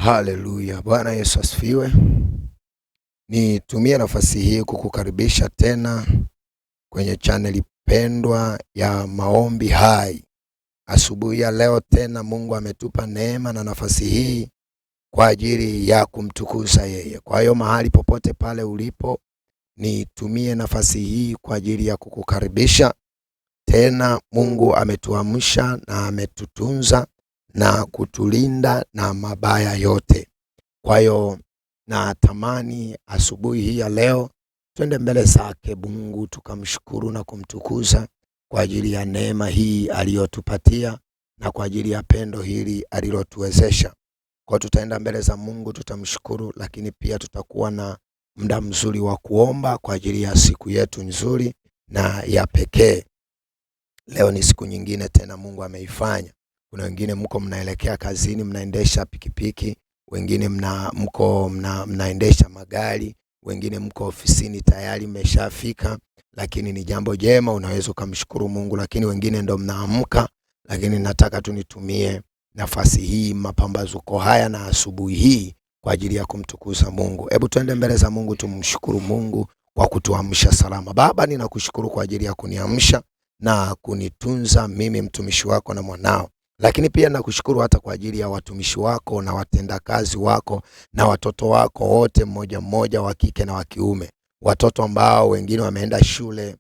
Haleluya. Bwana Yesu asifiwe. Nitumie nafasi hii kukukaribisha tena kwenye chaneli pendwa ya Maombi Hai. Asubuhi ya leo tena Mungu ametupa neema na nafasi hii kwa ajili ya kumtukuza yeye. Kwa hiyo mahali popote pale ulipo, nitumie nafasi hii kwa ajili ya kukukaribisha tena. Mungu ametuamsha na ametutunza na kutulinda na mabaya yote. Kwa hiyo natamani asubuhi hii ya leo twende mbele zake Mungu tukamshukuru na kumtukuza kwa ajili ya neema hii aliyotupatia na kwa ajili ya pendo hili alilotuwezesha. Kwa tutaenda mbele za Mungu, tutamshukuru, lakini pia tutakuwa na muda mzuri wa kuomba kwa ajili ya siku yetu nzuri na ya pekee. Leo ni siku nyingine tena Mungu ameifanya. Kuna wengine mko mnaelekea kazini, mnaendesha pikipiki, wengine mnaendesha magari, wengine mko ofisini tayari mmeshafika, lakini ni jambo jema, unaweza kumshukuru Mungu. Lakini wengine ndo mnaamka, lakini nataka tu nitumie nafasi hii, mapambazuko haya na asubuhi hii kwa ajili ya kumtukuza Mungu. Hebu tuende mbele za Mungu tumshukuru Mungu kwa kutuamsha salama. Baba, ninakushukuru kwa ajili ya kuniamsha na kunitunza mimi mtumishi wako na mwanao. Lakini pia nakushukuru hata kwa ajili ya watumishi wako na watendakazi wako na watoto wako wote mmoja mmoja, wa kike na wa kiume. Watoto ambao wengine wameenda shule,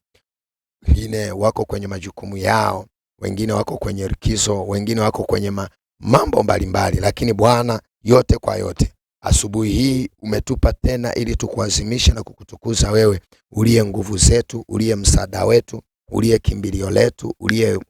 wengine wako kwenye majukumu yao, wengine wako kwenye likizo, wengine wako kwenye mambo mbalimbali. Lakini Bwana, yote kwa yote, asubuhi hii umetupa tena ili tukuazimishe na kukutukuza wewe, uliye nguvu zetu, uliye msaada wetu, uliye kimbilio letu,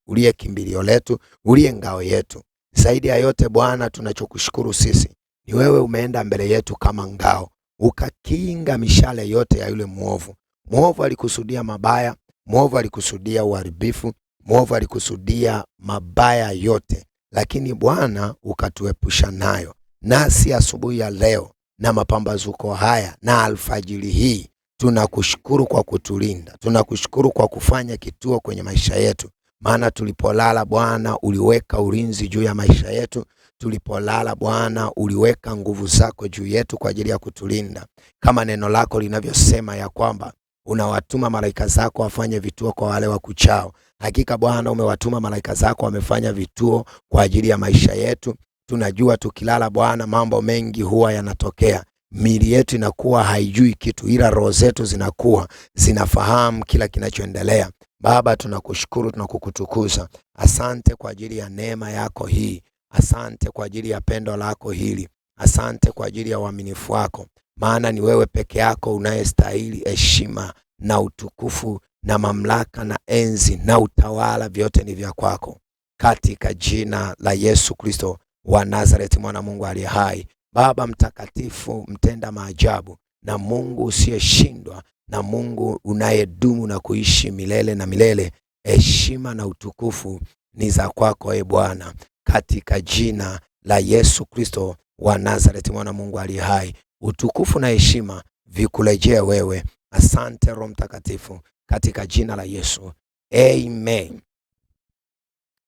uliye kimbilio letu, uliye ngao yetu. Zaidi ya yote Bwana, tunachokushukuru sisi ni wewe umeenda mbele yetu kama ngao, ukakinga mishale yote ya yule muovu. Muovu alikusudia mabaya, muovu alikusudia uharibifu, muovu alikusudia mabaya yote, lakini Bwana ukatuepusha nayo. Nasi asubuhi ya leo na mapambazuko haya na alfajiri hii, tunakushukuru kwa kutulinda, tunakushukuru kwa kufanya kituo kwenye maisha yetu. Maana tulipolala Bwana uliweka ulinzi juu ya maisha yetu. Tulipolala Bwana uliweka nguvu zako juu yetu kwa ajili ya kutulinda. Kama neno lako linavyosema ya kwamba unawatuma malaika zako wafanye vituo kwa wale wakuchao. Hakika Bwana umewatuma malaika zako wamefanya vituo kwa ajili ya maisha yetu. Tunajua tukilala Bwana mambo mengi huwa yanatokea. Miili yetu inakuwa haijui kitu, ila roho zetu zinakuwa zinafahamu kila kinachoendelea. Baba, tunakushukuru, tunakukutukuza. Asante kwa ajili ya neema yako hii. Asante kwa ajili ya pendo lako hili. Asante kwa ajili ya uaminifu wako. Maana ni wewe peke yako unayestahili heshima na utukufu na mamlaka na enzi na utawala, vyote ni vya kwako. Katika jina la Yesu Kristo wa Nazareti, mwana Mungu aliye hai. Baba mtakatifu, mtenda maajabu, na Mungu usiyeshindwa, na Mungu unayedumu na kuishi milele na milele, heshima na utukufu ni za kwako e Bwana, katika jina la Yesu Kristo wa Nazareti, mwana Mungu aliye hai. Utukufu na heshima vikurejee wewe. Asante Roho Mtakatifu, katika jina la Yesu, amen.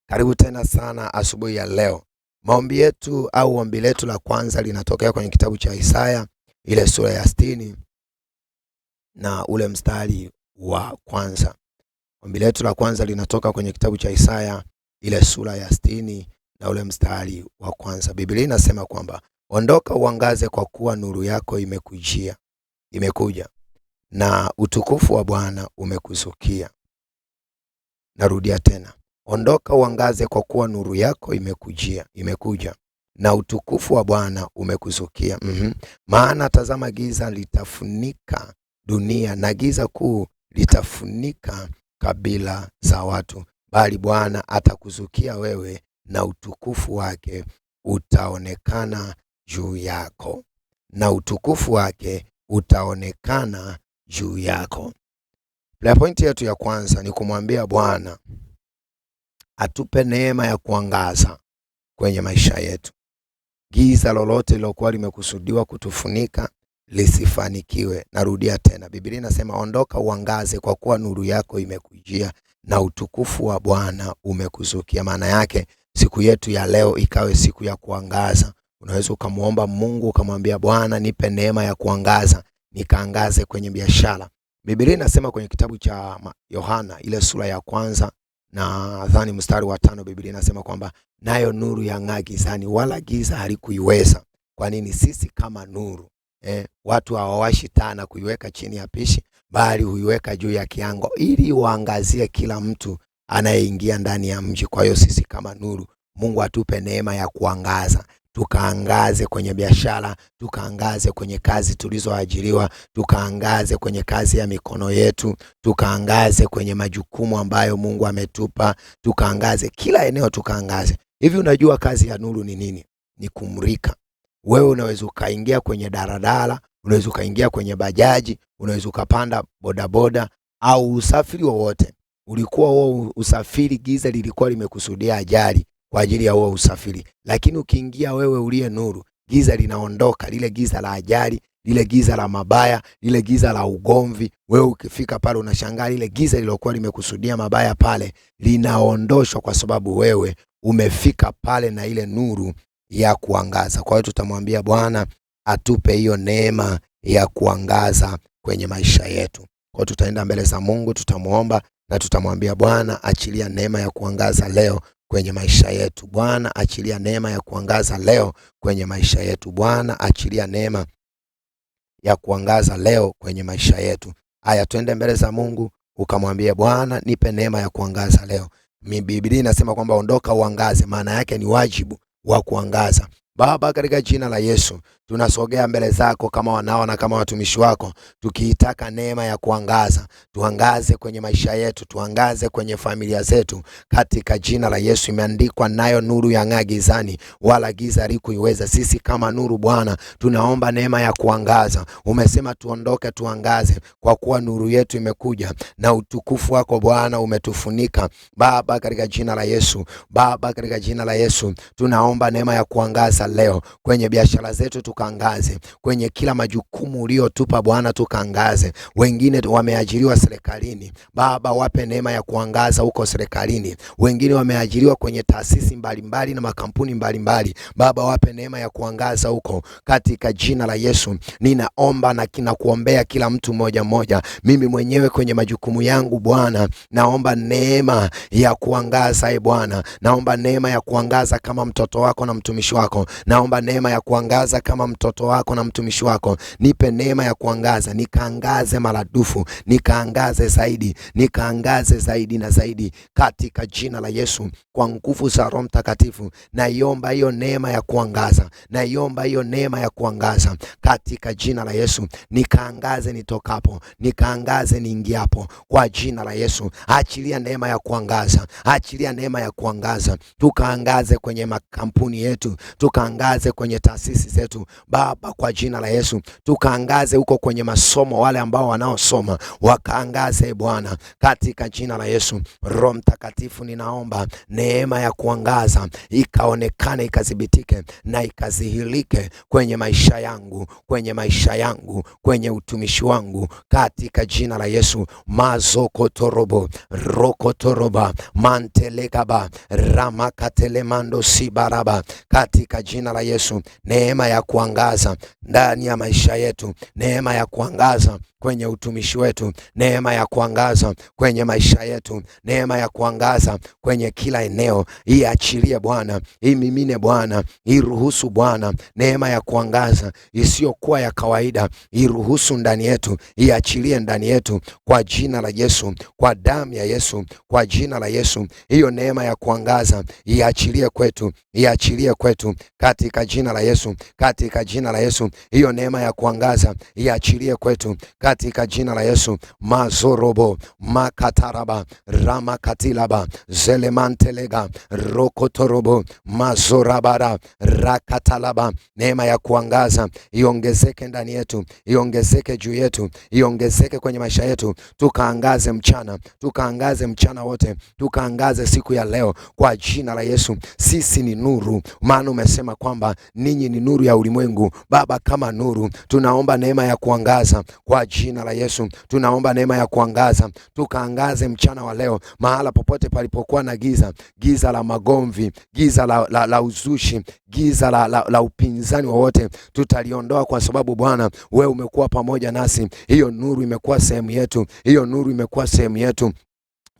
Karibu tena sana asubuhi ya leo. Maombi yetu au ombi letu la kwanza linatokea kwenye kitabu cha Isaya, ile sura ya 60 na ule mstari wa kwanza. Ombi letu la kwanza linatoka kwenye kitabu cha Isaya, ile sura ya 60 na ule mstari wa kwanza. Biblia inasema kwamba ondoka uangaze, kwa kuwa nuru yako imekuja na utukufu wa Bwana umekuzukia. Narudia tena. Ondoka uangaze, kwa kuwa nuru yako imekuja na utukufu wa Bwana umekuzukia. Maana tazama, giza litafunika dunia na giza kuu litafunika kabila za watu, bali Bwana atakuzukia wewe na utukufu wake utaonekana juu yako. Na utukufu wake utaonekana juu yako. Prayer point yetu ya kwanza ni kumwambia Bwana atupe neema ya kuangaza kwenye maisha yetu. Giza lolote lilokuwa limekusudiwa kutufunika lisifanikiwe. Narudia tena. Biblia inasema ondoka uangaze, kwa kuwa nuru yako imekujia na utukufu wa Bwana umekuzukia. Maana yake siku yetu ya leo ikawe siku ya kuangaza. Unaweza ukamuomba Mungu ukamwambia Bwana nipe neema ya kuangaza, nikaangaze kwenye biashara. Biblia inasema kwenye kitabu cha Yohana ile sura ya 1 na nadhani mstari wa 5, Biblia inasema kwamba nayo nuru yang'aa gizani wala giza halikuiweza. Kwa nini? Sisi kama nuru. Watu hawawashi taa na kuiweka chini ya pishi, bali huiweka juu ya kiango ili waangazie kila mtu anayeingia ndani ya mji. Kwa hiyo sisi kama nuru, Mungu atupe neema ya kuangaza. Tukaangaze kwenye biashara, tukaangaze kwenye kazi tulizoajiriwa, tukaangaze kwenye kazi ya mikono yetu, tukaangaze kwenye majukumu ambayo Mungu ametupa, tukaangaze kila eneo, tukaangaze. Hivi unajua kazi ya nuru ni nini? Ni kumulika. Wewe unaweza ukaingia kwenye daradara, unaweza ukaingia kwenye bajaji, unaweza ukapanda bodaboda au usafiri wowote. Ulikuwa huo usafiri, giza lilikuwa limekusudia ajali kwa ajili ya huo usafiri. Lakini ukiingia wewe uliye nuru, giza linaondoka, lile giza la ajali, lile giza la mabaya, lile giza la ugomvi. Wewe ukifika pale unashangaa lile giza lilokuwa limekusudia mabaya pale linaondoshwa, kwa sababu wewe umefika pale na ile nuru ya kuangaza. Kwa hiyo tutamwambia Bwana atupe hiyo neema ya kuangaza kwenye maisha yetu. Kwa hiyo tutaenda mbele za Mungu, tutamuomba na tutamwambia Bwana achilia neema ya kuangaza leo kwenye maisha yetu. Bwana achilia neema ya kuangaza leo kwenye maisha yetu. Bwana achilia neema ya kuangaza leo kwenye maisha yetu. Haya, twende mbele za Mungu ukamwambie Bwana nipe neema ya kuangaza leo. Biblia inasema kwamba ondoka uangaze, maana yake ni wajibu wa kuangaza. Baba, katika jina la Yesu tunasogea mbele zako kama wanao na kama watumishi wako, tukiitaka neema ya kuangaza. Tuangaze kwenye maisha yetu, tuangaze kwenye familia zetu katika jina la Yesu. Imeandikwa nayo nuru yang'aa gizani wala giza halikuiweza. Sisi kama nuru Bwana tunaomba neema ya kuangaza. Umesema tuondoke tuangaze, kwa kuwa nuru yetu imekuja na utukufu wako Bwana umetufunika. Baba, katika jina la Yesu, Baba, katika jina la Yesu tunaomba neema ya kuangaza leo kwenye biashara zetu, tukaangaze kwenye kila majukumu uliotupa Bwana, tukaangaze. Wengine wameajiriwa serikalini, Baba wape neema ya kuangaza huko serikalini. Wengine wameajiriwa kwenye taasisi mbalimbali na makampuni mbalimbali, Baba wape neema ya kuangaza huko katika jina la Yesu. Ninaomba na kuombea kila mtu mmoja mmoja. Mimi mwenyewe kwenye majukumu yangu Bwana naomba neema ya kuangaza. Bwana naomba neema ya kuangaza kama mtoto wako na mtumishi wako. Naomba neema ya kuangaza kama mtoto wako na mtumishi wako. Nipe neema ya kuangaza, nikaangaze maradufu, nikaangaze zaidi, nikaangaze zaidi na zaidi katika jina la Yesu. Kwa nguvu za Roho Mtakatifu naiomba hiyo neema ya kuangaza, naiomba hiyo neema ya kuangaza katika jina la Yesu. Nikaangaze nitokapo, nikaangaze niingiapo kwa jina la Yesu. Achilia neema ya kuangaza, achilia neema ya kuangaza. Tukaangaze kwenye makampuni yetu, tukaangaze kwenye taasisi zetu Baba kwa jina la Yesu. Tukaangaze huko kwenye masomo, wale ambao wanaosoma wakaangaze Bwana katika jina la Yesu. Roho Mtakatifu ninaomba neema ya kuangaza ikaonekane, ikadhibitike na ikadhihirike kwenye maisha yangu, kwenye maisha yangu, kwenye utumishi wangu katika jina la Yesu. Mazokotorobo rokotoroba mantelegaba ramakatelemando sibaraba katika jina la Yesu. Neema ya kuangaza ndani ya maisha yetu, neema ya kuangaza kwenye utumishi wetu, neema ya kuangaza kwenye maisha yetu, neema ya kuangaza kwenye kila eneo. Iachilie Bwana, imimine Bwana, iruhusu Bwana neema ya kuangaza isiyokuwa ya kawaida, iruhusu ndani yetu, iachilie ndani yetu kwa jina la Yesu, kwa damu ya Yesu, kwa jina la Yesu. Hiyo neema ya kuangaza iachilie kwetu, iachilie kwetu katika jina la Yesu, katika jina la Yesu. Hiyo neema ya kuangaza iachilie kwetu katika jina la Yesu. Mazorobo makataraba ramakatilaba zelemantelega rokotorobo mazorabara rakatalaba. Neema ya kuangaza iongezeke ndani yetu, iongezeke juu yetu, iongezeke kwenye maisha yetu. Tukaangaze mchana, tukaangaze mchana wote, tukaangaze siku ya leo kwa jina la Yesu. Sisi ni nuru, maana umesema kwamba ninyi ni nuru ya ulimwengu. ulimwengu Baba kama nuru. Tunaomba neema ya kuangaza kwa jina la Yesu. Tunaomba neema ya kuangaza, tukaangaze mchana wa leo mahala popote palipokuwa na giza, giza la magomvi, giza la uzushi, giza la upinzani wowote, tutaliondoa kwa sababu Bwana wewe umekuwa pamoja nasi. Hiyo nuru imekuwa sehemu yetu, hiyo nuru imekuwa sehemu yetu.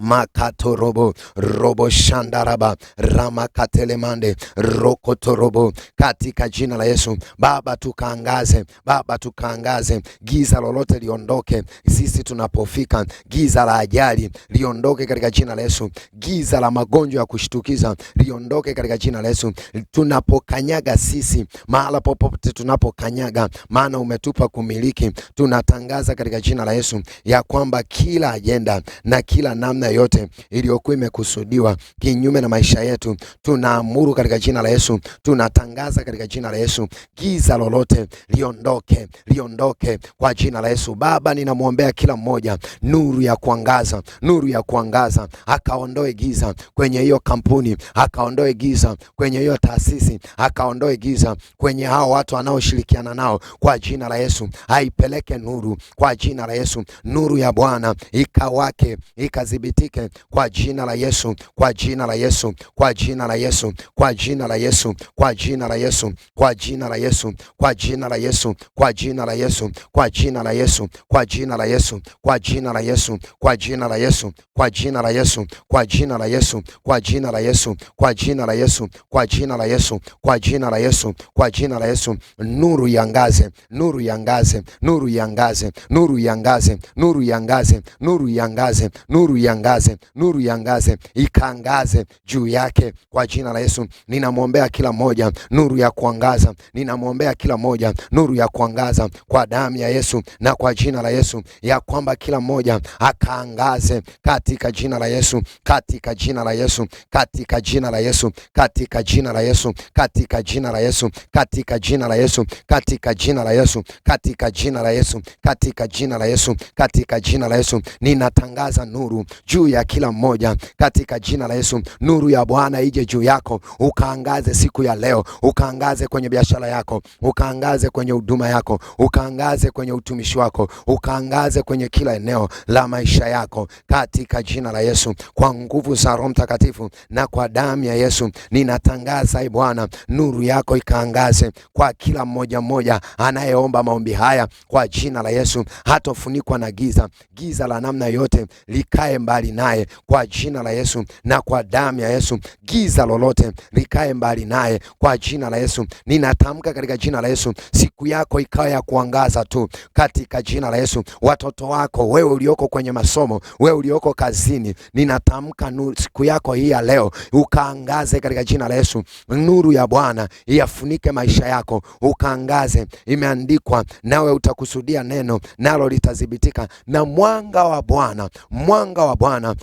Makatorobo robo shandaraba ramakatelemande rokotorobo, katika jina la Yesu Baba tukaangaze, Baba tukaangaze, giza lolote liondoke sisi tunapofika, giza la ajali liondoke katika jina la Yesu, giza la magonjwa ya kushtukiza liondoke katika jina la Yesu. Tunapokanyaga sisi mahala popote tunapokanyaga, maana umetupa kumiliki, tunatangaza katika jina la Yesu ya kwamba kila ajenda na kila namna yote iliyokuwa imekusudiwa kinyume na maisha yetu, tunaamuru katika jina la Yesu, tunatangaza katika jina la Yesu, giza lolote liondoke, liondoke kwa jina la Yesu. Baba ninamwombea kila mmoja nuru ya kuangaza, nuru ya kuangaza, akaondoe giza kwenye hiyo kampuni, akaondoe giza kwenye hiyo taasisi, akaondoe giza kwenye hao watu wanaoshirikiana nao kwa jina la Yesu. Haipeleke nuru kwa jina la Yesu, nuru ya Bwana ikawake, ikadhibitike kwa jina la Yesu, kwa jina la Yesu, kwa jina la Yesu, kwa jina la Yesu, kwa jina la Yesu, kwa jina la Yesu, kwa jina la Yesu, kwa jina la Yesu, kwa jina la Yesu, kwa jina la Yesu, kwa jina la Yesu, kwa jina la Yesu, kwa jina la Yesu, kwa jina la Yesu, kwa jina la Yesu, kwa jina la Yesu, kwa jina la Yesu, kwa jina la Yesu, kwa jina la Yesu. Nuru iangaze, nuru iangaze, nuru iangaze, nuru iangaze, nuru iangaze, nuru iangaze, nuru iangaze, nuru iangaze, ikaangaze juu yake kwa jina la Yesu. Ninamwombea kila moja nuru ya kuangaza, ninamwombea kila moja nuru ya kuangaza kwa damu ya Yesu na kwa jina la Yesu, ya kwamba kila moja akaangaze katika jina la Yesu, katika jina la Yesu, katika jina la Yesu, katika jina la Yesu, katika jina la Yesu, katika jina la Yesu, katika jina la Yesu, katika jina la Yesu, katika jina la Yesu, katika jina la Yesu. Ninatangaza nuru juu ya kila mmoja katika jina la Yesu. Nuru ya Bwana ije juu yako, ukaangaze siku ya leo, ukaangaze kwenye biashara yako, ukaangaze kwenye huduma yako, ukaangaze kwenye utumishi wako, ukaangaze kwenye kila eneo la maisha yako katika jina la Yesu. Kwa nguvu za Roho Mtakatifu na kwa damu ya Yesu ninatangaza, Bwana, nuru yako ikaangaze kwa kila mmoja mmoja anayeomba maombi haya kwa jina la Yesu. Hatofunikwa na giza, giza la namna yote likae mbali naye kwa jina la Yesu na kwa damu ya Yesu. Giza lolote likae mbali naye kwa jina la Yesu. Ninatamka katika jina la Yesu, siku yako ikawa ya kuangaza tu katika jina la Yesu. Watoto wako, wewe ulioko kwenye masomo, wewe ulioko kazini, ninatamka siku yako hii ya leo ukaangaze katika jina la Yesu. Nuru ya Bwana iafunike maisha yako, ukaangaze. Imeandikwa, nawe utakusudia neno nalo litadhibitika, na mwanga wa Bwana, mwanga wa Bwana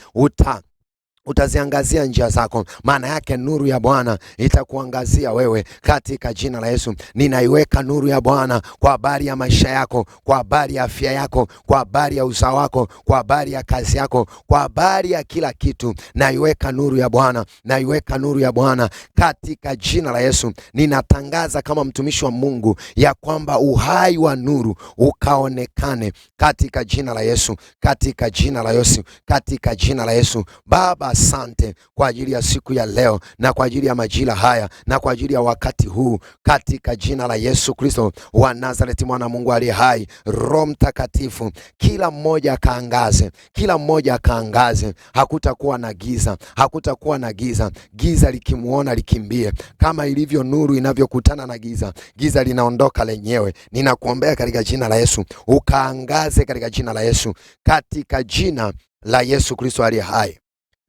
utaziangazia njia zako. Maana yake nuru ya Bwana itakuangazia wewe katika jina la Yesu. Ninaiweka nuru ya Bwana kwa habari ya maisha yako, kwa habari ya afya yako, kwa habari ya uzao wako, kwa habari ya kazi yako, kwa habari ya kila kitu. Naiweka nuru ya Bwana, naiweka nuru ya Bwana katika jina la Yesu. Ninatangaza kama mtumishi wa Mungu ya kwamba uhai wa nuru ukaonekane katika jina la Yesu, katika jina la Yesu, katika jina la Yesu. Baba, asante kwa ajili ya siku ya leo na kwa ajili ya majira haya na kwa ajili ya wakati huu, katika jina la Yesu Kristo wa Nazareti, mwana Mungu aliye hai. Roho Mtakatifu, kila mmoja akaangaze, kila mmoja akaangaze. Hakutakuwa na giza, hakutakuwa na giza. Giza likimuona likimbie, kama ilivyo nuru inavyokutana na giza, giza linaondoka lenyewe. Ninakuombea katika jina la Yesu, ukaangaze katika jina la Yesu, katika jina la Yesu Kristo aliye hai.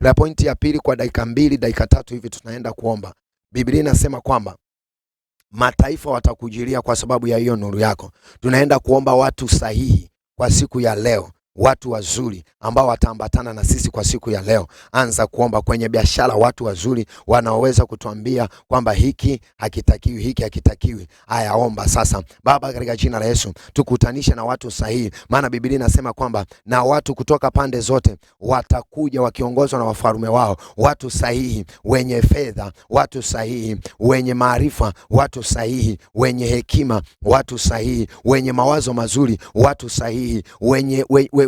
La pointi ya pili, kwa dakika 2 dakika 3 hivi tunaenda kuomba. Biblia inasema kwamba mataifa watakujilia kwa sababu ya hiyo nuru yako. Tunaenda kuomba watu sahihi kwa siku ya leo, watu wazuri ambao wataambatana na sisi kwa siku ya leo. Anza kuomba kwenye biashara, watu wazuri wanaoweza kutuambia kwamba hiki hakitakiwi, hiki hakitakiwi. Haya, omba sasa. Baba, katika jina la Yesu, tukutanishe na watu sahihi, maana Biblia inasema kwamba na watu kutoka pande zote watakuja wakiongozwa na wafalme wao. Watu sahihi, wenye fedha, watu sahihi, wenye maarifa, watu sahihi, wenye hekima, watu sahihi, wenye mawazo mazuri, watu sahihi,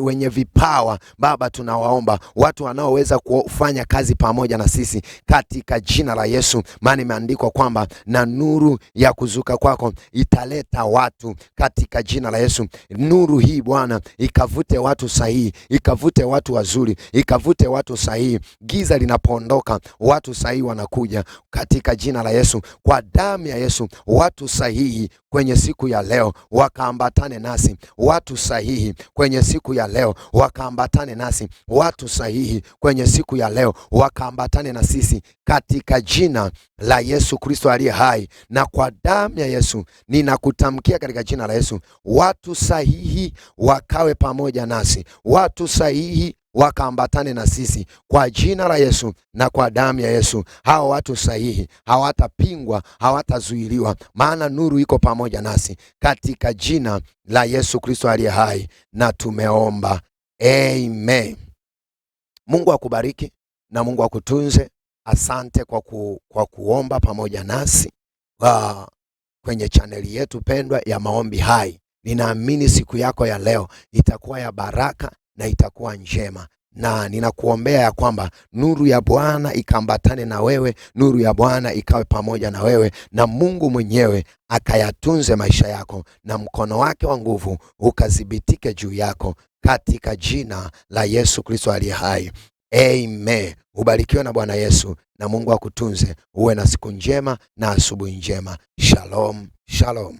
wenye vipawa. Baba, tunawaomba watu wanaoweza kufanya kazi pamoja na sisi katika jina la Yesu, maana imeandikwa kwamba na nuru ya kuzuka kwako italeta watu katika jina la Yesu. Nuru hii Bwana ikavute watu sahihi, ikavute watu wazuri, ikavute watu sahihi. Giza linapoondoka, watu sahihi wanakuja katika jina la Yesu. Kwa damu ya Yesu, watu sahihi kwenye siku ya leo wakaambatane nasi. Watu sahihi kwenye siku ya leo wakaambatane nasi. Watu sahihi kwenye siku ya leo wakaambatane na sisi katika jina la Yesu Kristo aliye hai. Na kwa damu ya Yesu ninakutamkia katika jina la Yesu, watu sahihi wakawe pamoja nasi. Watu sahihi wakaambatane na sisi kwa jina la Yesu na kwa damu ya Yesu. Hao watu sahihi hawatapingwa, hawatazuiliwa, maana nuru iko pamoja nasi katika jina la Yesu Kristo aliye hai, na tumeomba amen. Mungu akubariki na Mungu akutunze. Asante kwa kuomba pamoja nasi kwenye chaneli yetu pendwa ya Maombi Hai. Ninaamini siku yako ya leo itakuwa ya baraka na itakuwa njema, na ninakuombea ya kwamba nuru ya Bwana ikambatane na wewe, nuru ya Bwana ikawe pamoja na wewe, na Mungu mwenyewe akayatunze maisha yako, na mkono wake wa nguvu ukadhibitike juu yako katika jina la Yesu Kristo aliye hai. Amen. Ubarikiwe na Bwana Yesu, na Mungu akutunze. Uwe na siku njema na asubuhi njema. Shalom, shalom.